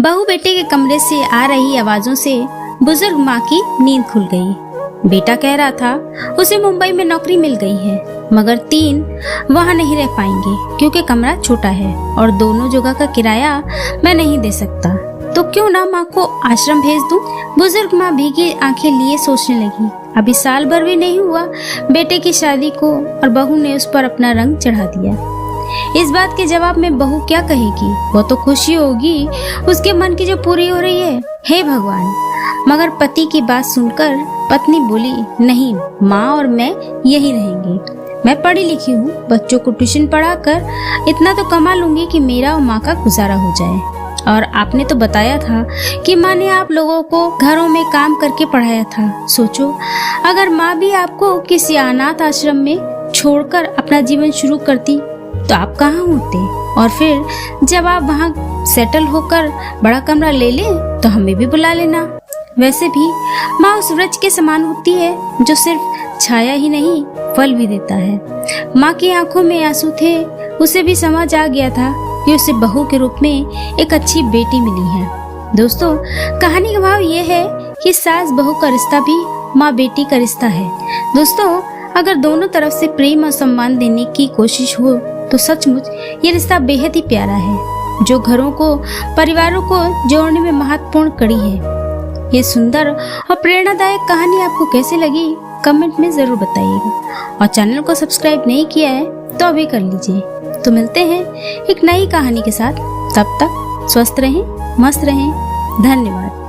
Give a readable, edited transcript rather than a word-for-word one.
बहू बेटे के कमरे से आ रही आवाजों से बुजुर्ग माँ की नींद खुल गई। बेटा कह रहा था उसे मुंबई में नौकरी मिल गई है, मगर 3 वहाँ नहीं रह पाएंगे क्योंकि कमरा छोटा है और दोनों जगह का किराया मैं नहीं दे सकता। तो क्यों ना माँ को आश्रम भेज दूं? बुजुर्ग माँ भीगी आंखें लिए सोचने लगी। अभी साल भर भी नहीं हुआ बेटे की शादी को और बहू ने उस पर अपना रंग चढ़ा दिया। इस बात के जवाब में बहू क्या कहेगी? वो तो खुशी होगी उसके मन की जो पूरी हो रही है। हे भगवान! मगर पति की बात सुनकर पत्नी बोली, नहीं, माँ और मैं यही रहेंगे। मैं पढ़ी लिखी हूँ, बच्चों को ट्यूशन पढ़ाकर इतना तो कमा लूंगी कि मेरा और माँ का गुजारा हो जाए। और आपने तो बताया था कि माँ ने आप लोगों को घरों में काम करके पढ़ाया था। सोचो अगर माँ भी आपको किसी अनाथ आश्रम में छोड़कर अपना जीवन शुरू करती तो आप कहाँ होते? और फिर जब आप वहाँ सेटल होकर बड़ा कमरा ले लें तो हमें भी बुला लेना। वैसे भी माँ उस वृक्ष के समान होती है जो सिर्फ छाया ही नहीं फल भी देता है। माँ की आंखों में आंसू थे। उसे भी समझ आ गया था कि उसे बहू के रूप में एक अच्छी बेटी मिली है। दोस्तों, कहानी का भाव ये है कि सास बहू का रिश्ता भी माँ बेटी का रिश्ता है। दोस्तों, अगर दोनों तरफ से प्रेम और सम्मान देने की कोशिश हो तो सचमुच ये रिश्ता बेहद ही प्यारा है, जो घरों को, परिवारों को जोड़ने में महत्वपूर्ण कड़ी है। ये सुंदर और प्रेरणादायक कहानी आपको कैसे लगी कमेंट में जरूर बताइएगा। और चैनल को सब्सक्राइब नहीं किया है तो अभी कर लीजिए। तो मिलते हैं एक नई कहानी के साथ। तब तक स्वस्थ रहें, मस्त रहें। धन्यवाद।